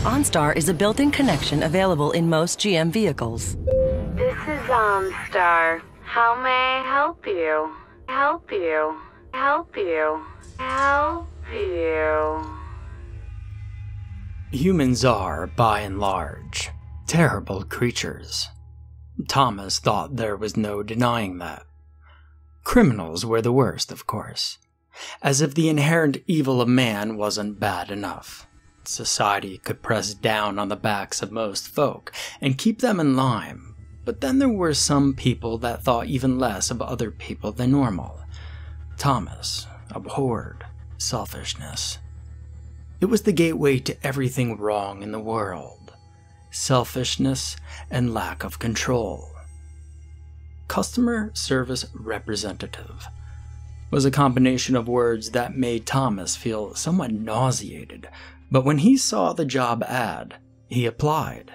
OnStar is a built-in connection available in most GM vehicles. This is Onstar. How may I help you? Help you. Help you. Help you. Humans are, by and large, terrible creatures. Thomas thought there was no denying that. Criminals were the worst, of course. As if the inherent evil of man wasn't bad enough. Society could press down on the backs of most folk and keep them in line, but then there were some people that thought even less of other people than normal. Thomas abhorred selfishness. It was the gateway to everything wrong in the world. Selfishness and lack of control. Customer service representative was a combination of words that made Thomas feel somewhat nauseated, but when he saw the job ad, he applied.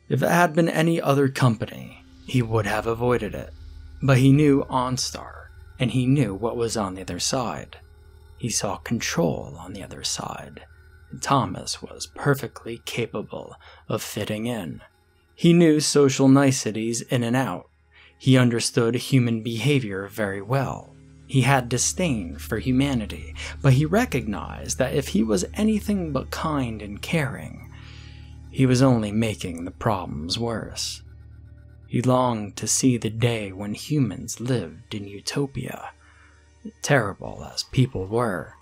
If it had been any other company, he would have avoided it, but he knew OnStar, and he knew what was on the other side. He saw control on the other side, and Thomas was perfectly capable of fitting in. He knew social niceties in and out. He understood human behavior very well. He had disdain for humanity, but he recognized that if he was anything but kind and caring, he was only making the problems worse. He longed to see the day when humans lived in utopia. Terrible as people were,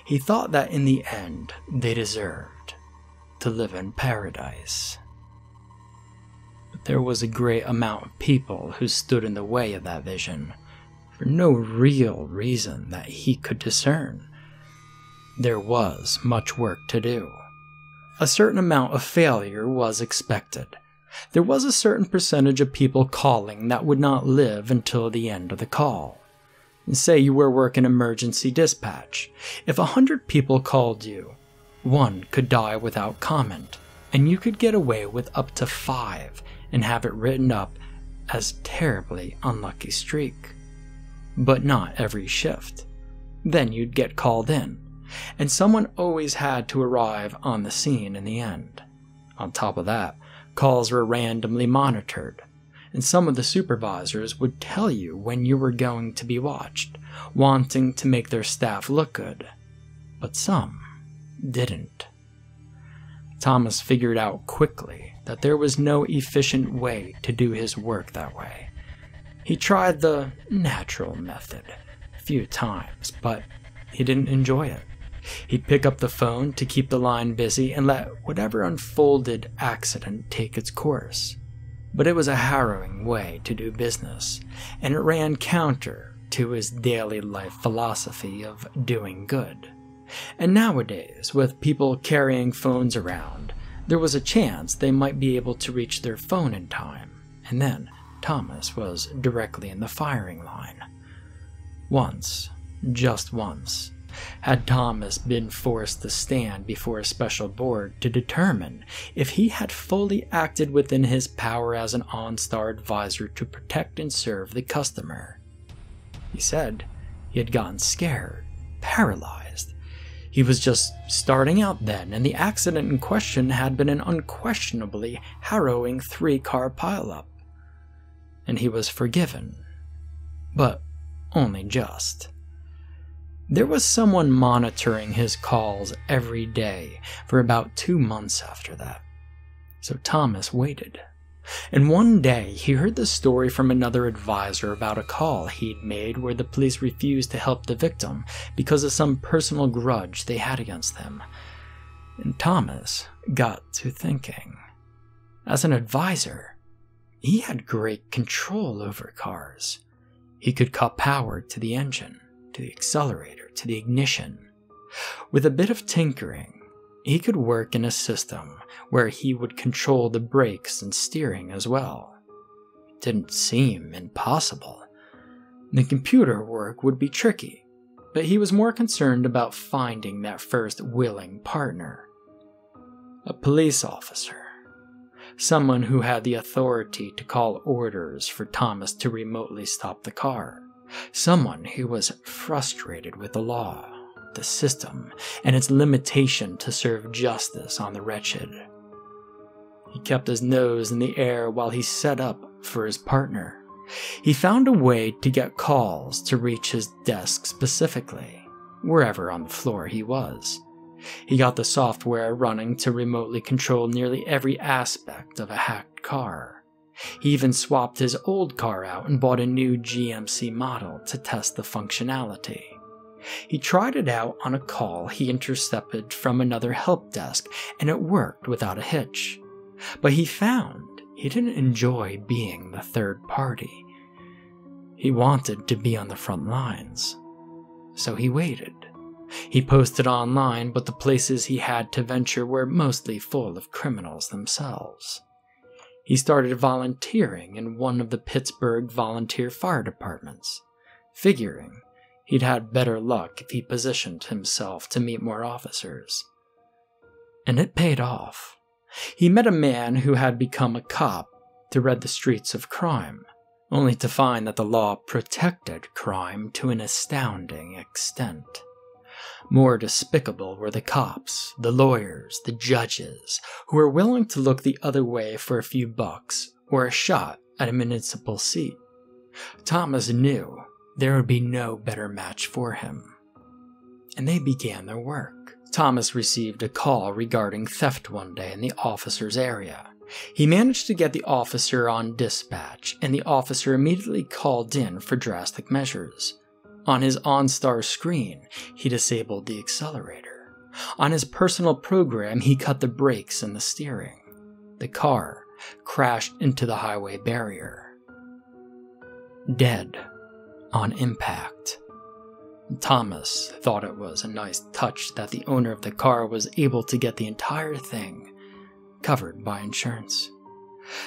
he thought that in the end they deserved to live in paradise. But there was a great amount of people who stood in the way of that vision, for no real reason that he could discern. There was much work to do. A certain amount of failure was expected. There was a certain percentage of people calling that would not live until the end of the call. Say you were working emergency dispatch. If 100 people called you, one could die without comment, and you could get away with up to 5 and have it written up as terribly unlucky streak. But not every shift. Then you'd get called in, and someone always had to arrive on the scene in the end. On top of that, calls were randomly monitored, and some of the supervisors would tell you when you were going to be watched, wanting to make their staff look good, but some didn't. Thomas figured out quickly that there was no efficient way to do his work that way. He tried the natural method a few times, but he didn't enjoy it. He'd pick up the phone to keep the line busy and let whatever unfolded accident take its course. But it was a harrowing way to do business, and it ran counter to his daily life philosophy of doing good. And nowadays, with people carrying phones around, there was a chance they might be able to reach their phone in time, and then Thomas was directly in the firing line. Once, just once, had Thomas been forced to stand before a special board to determine if he had fully acted within his power as an OnStar advisor to protect and serve the customer. He said he had gotten scared, paralyzed. He was just starting out then, and the accident in question had been an unquestionably harrowing 3-car pileup. And he was forgiven, but only just. There was someone monitoring his calls every day for about 2 months after that. So Thomas waited. And one day he heard the story from another advisor about a call he'd made where the police refused to help the victim because of some personal grudge they had against them. And Thomas got to thinking. As an advisor, he had great control over cars. He could cut power to the engine, to the accelerator, to the ignition. With a bit of tinkering, he could work in a system where he would control the brakes and steering as well. It didn't seem impossible. The computer work would be tricky, but he was more concerned about finding that first willing partner. A police officer. Someone who had the authority to call orders for Thomas to remotely stop the car. Someone who was frustrated with the law, the system and its limitation to serve justice on the wretched. He kept his nose in the air while he set up for his partner. He found a way to get calls to reach his desk specifically, wherever on the floor he was. He got the software running to remotely control nearly every aspect of a hacked car. He even swapped his old car out and bought a new GMC model to test the functionality. He tried it out on a call he intercepted from another help desk, and it worked without a hitch. But he found he didn't enjoy being the third party. He wanted to be on the front lines. So he waited. He posted online, but the places he had to venture were mostly full of criminals themselves. He started volunteering in one of the Pittsburgh volunteer fire departments, figuring he'd had better luck if he positioned himself to meet more officers. And it paid off. He met a man who had become a cop to rid the streets of crime, only to find that the law protected crime to an astounding extent. More despicable were the cops, the lawyers, the judges, who were willing to look the other way for a few bucks or a shot at a municipal seat. Thomas knew there would be no better match for him. And they began their work. Thomas received a call regarding theft one day in the officer's area. He managed to get the officer on dispatch, and the officer immediately called in for drastic measures. On his Onstar screen, he disabled the accelerator. On his personal program, he cut the brakes and the steering. The car crashed into the highway barrier. Dead on impact. Thomas thought it was a nice touch that the owner of the car was able to get the entire thing covered by insurance.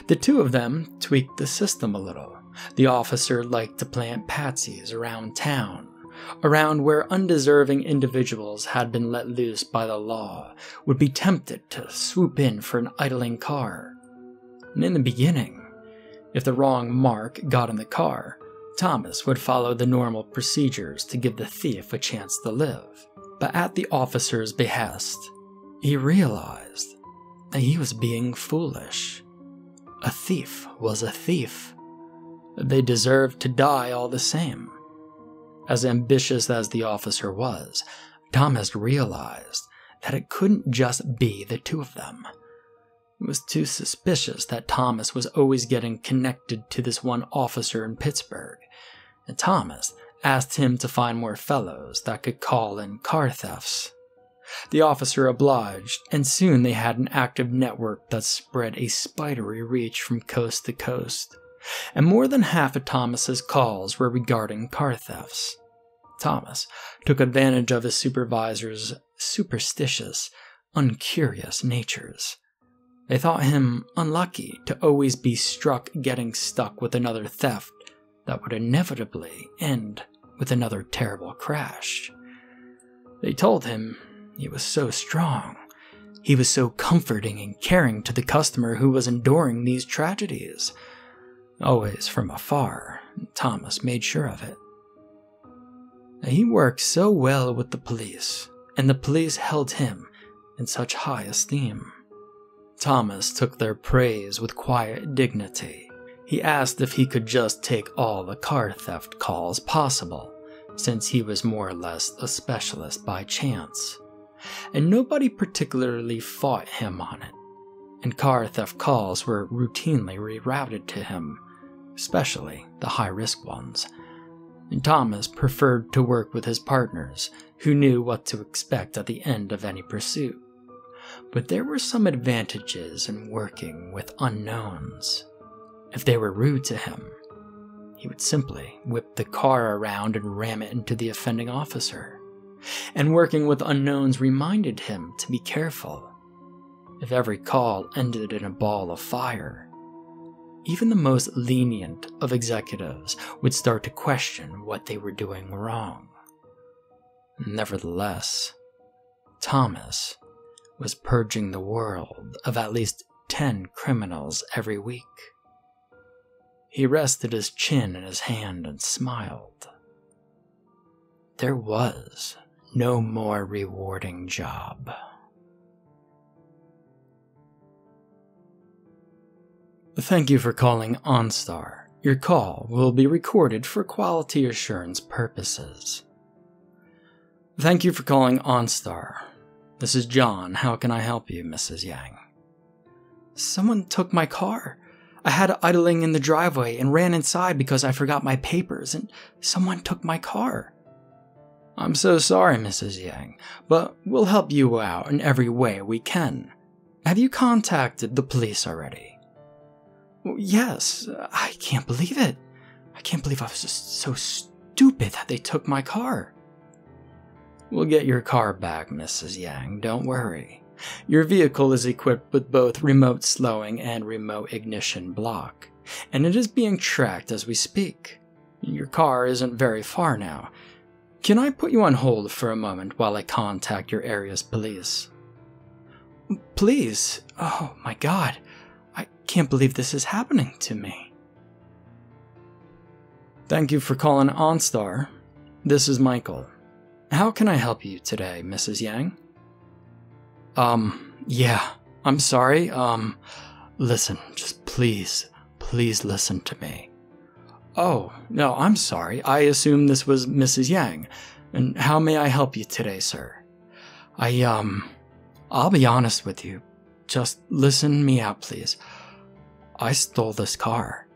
The two of them tweaked the system a little. The officer liked to plant patsies around town, around where undeserving individuals had been let loose by the law, would be tempted to swoop in for an idling car. And in the beginning, if the wrong mark got in the car, Thomas would follow the normal procedures to give the thief a chance to live. But at the officer's behest, he realized that he was being foolish. A thief was a thief. They deserved to die all the same. As ambitious as the officer was, Thomas realized that it couldn't just be the two of them. It was too suspicious that Thomas was always getting connected to this one officer in Pittsburgh, and Thomas asked him to find more fellows that could call in car thefts. The officer obliged, and soon they had an active network that spread a spidery reach from coast to coast. And more than half of Thomas's calls were regarding car thefts. Thomas took advantage of his supervisor's superstitious, uncurious natures. They thought him unlucky to always be struck getting stuck with another theft that would inevitably end with another terrible crash. They told him he was so strong. He was so comforting and caring to the customer who was enduring these tragedies. Always from afar, Thomas made sure of it. He worked so well with the police, and the police held him in such high esteem. Thomas took their praise with quiet dignity. He asked if he could just take all the car theft calls possible, since he was more or less a specialist by chance. And nobody particularly fought him on it, and car theft calls were routinely rerouted to him, especially the high-risk ones. And Thomas preferred to work with his partners, who knew what to expect at the end of any pursuit. But there were some advantages in working with unknowns. If they were rude to him, he would simply whip the car around and ram it into the offending officer. And working with unknowns reminded him to be careful. If every call ended in a ball of fire, even the most lenient of executives would start to question what they were doing wrong. Nevertheless, Thomas was purging the world of at least 10 criminals every week. He rested his chin in his hand and smiled. There was no more rewarding job. Thank you for calling Onstar. Your call will be recorded for quality assurance purposes. Thank you for calling Onstar. This is John. How can I help you, Mrs. Yang? Someone took my car. I had it idling in the driveway and ran inside because I forgot my papers, and someone took my car. I'm so sorry, Mrs. Yang, but we'll help you out in every way we can. Have you contacted the police already? Yes, I can't believe it. I can't believe I was just so stupid that they took my car. We'll get your car back, Mrs. Yang, don't worry. Your vehicle is equipped with both remote slowing and remote ignition block, and it is being tracked as we speak. Your car isn't very far now. Can I put you on hold for a moment while I contact your area's police? Please? Oh my God. I can't believe this is happening to me. Thank you for calling Onstar. This is Michael. How can I help you today, Mrs. Yang? Yeah, I'm sorry. Listen, just please listen to me. Oh, no, I'm sorry. I assumed this was Mrs. Yang. And how may I help you today, sir? I'll be honest with you. Just listen me out, please. I stole this car.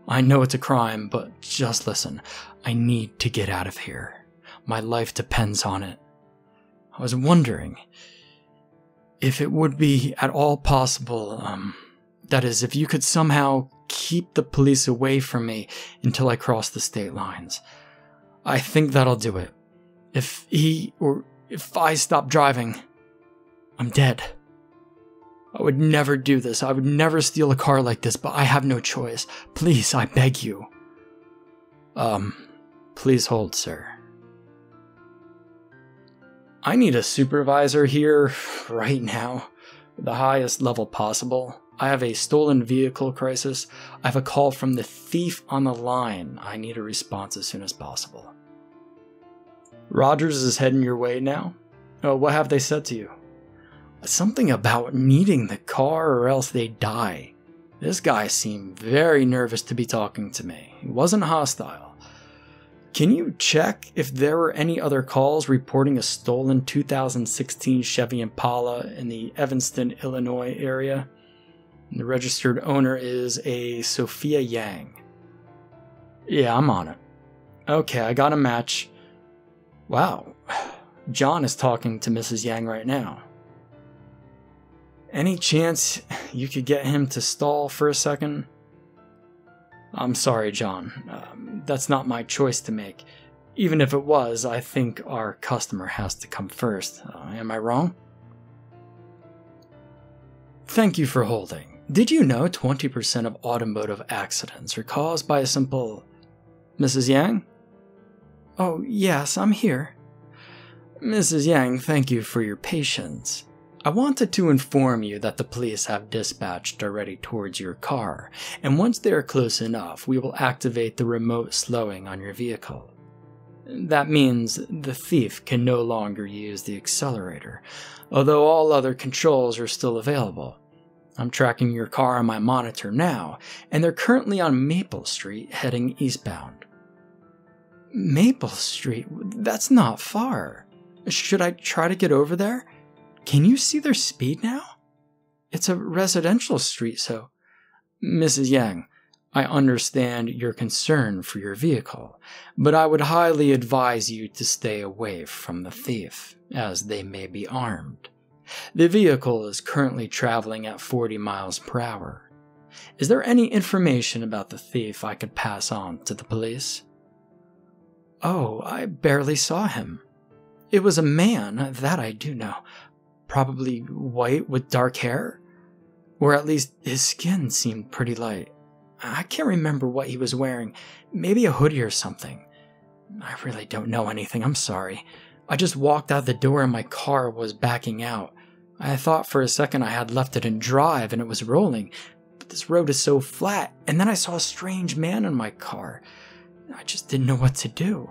I know it's a crime, but just listen. I need to get out of here. My life depends on it. I was wondering if it would be at all possible, that is, if you could somehow keep the police away from me until I cross the state lines. I think that'll do it. If I stop driving, I'm dead. I would never do this. I would never steal a car like this, but I have no choice. Please, I beg you. Please hold, sir. I need a supervisor here right now, the highest level possible. I have a stolen vehicle crisis. I have a call from the thief on the line. I need a response as soon as possible. Rogers is heading your way now. Oh, what have they said to you? Something about needing the car or else they die. This guy seemed very nervous to be talking to me. He wasn't hostile. Can you check if there were any other calls reporting a stolen 2016 Chevy Impala in the Evanston, Illinois area? The registered owner is a Sophia Yang. Yeah, I'm on it. Okay, I got a match. Wow, John is talking to Mrs. Yang right now. Any chance you could get him to stall for a second? I'm sorry, John. That's not my choice to make. Even if it was, I think our customer has to come first. Am I wrong? Thank you for holding. Did you know 20% of automotive accidents are caused by a simple... Mrs. Yang? Oh, yes, I'm here. Mrs. Yang, thank you for your patience. I wanted to inform you that the police have dispatched already towards your car, and once they are close enough, we will activate the remote slowing on your vehicle. That means the thief can no longer use the accelerator, although all other controls are still available. I'm tracking your car on my monitor now, and they're currently on Maple Street heading eastbound. Maple Street? That's not far. Should I try to get over there? Can you see their speed now? It's a residential street, so... Mrs. Yang, I understand your concern for your vehicle, but I would highly advise you to stay away from the thief, as they may be armed. The vehicle is currently traveling at 40 miles per hour. Is there any information about the thief I could pass on to the police? Oh, I barely saw him. It was a man, that I do know. Probably white with dark hair? Or at least his skin seemed pretty light. I can't remember what he was wearing. Maybe a hoodie or something. I really don't know anything, I'm sorry. I just walked out the door and my car was backing out. I thought for a second I had left it in drive and it was rolling, but this road is so flat, and then I saw a strange man in my car. I just didn't know what to do.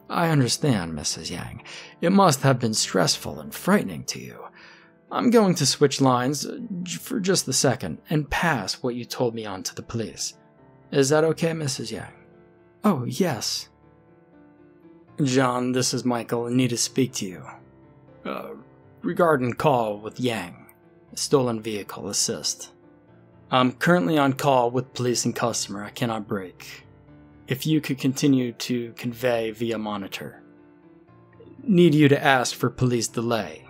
I understand, Mrs. Yang. It must have been stressful and frightening to you. I'm going to switch lines for just a second and pass what you told me on to the police. Is that okay, Mrs. Yang? Oh, yes. John, this is Michael. I need to speak to you. Regarding call with Yang, stolen vehicle assist. I'm currently on call with police and customer. I cannot break. If you could continue to convey via monitor. Need you to ask for police delay.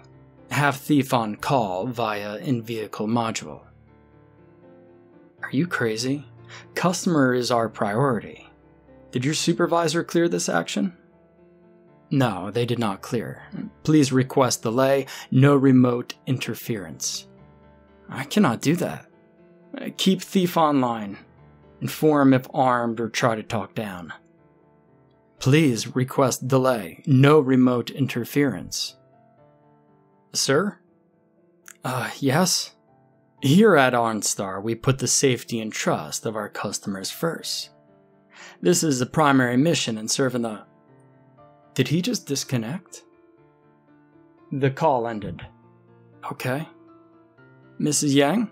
Have thief on call via in-vehicle module. Are you crazy? Customer is our priority. Did your supervisor clear this action? No, they did not clear. Please request delay, no remote interference. I cannot do that. Keep thief online. Inform if armed or try to talk down. Please request delay, no remote interference. Sir? Yes? Here at Onstar, we put the safety and trust of our customers first. This is the primary mission in serving the... Did he just disconnect? The call ended. Okay. Mrs. Yang?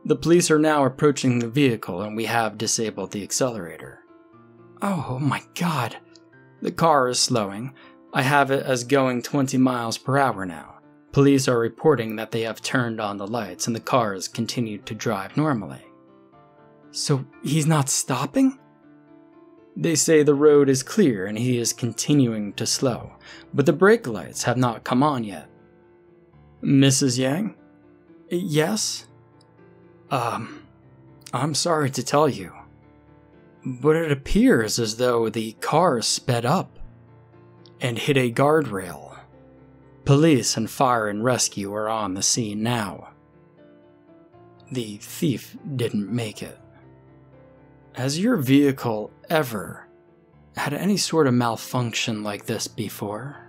The police are now approaching the vehicle and we have disabled the accelerator. Oh my god. The car is slowing. I have it as going 20 miles per hour now. Police are reporting that they have turned on the lights and the car has continued to drive normally. So he's not stopping? They say the road is clear and he is continuing to slow, but the brake lights have not come on yet. Mrs. Yang? Yes? I'm sorry to tell you, but it appears as though the car sped up and hit a guardrail. Police and fire and rescue are on the scene now. The thief didn't make it. Has your vehicle ever had any sort of malfunction like this before?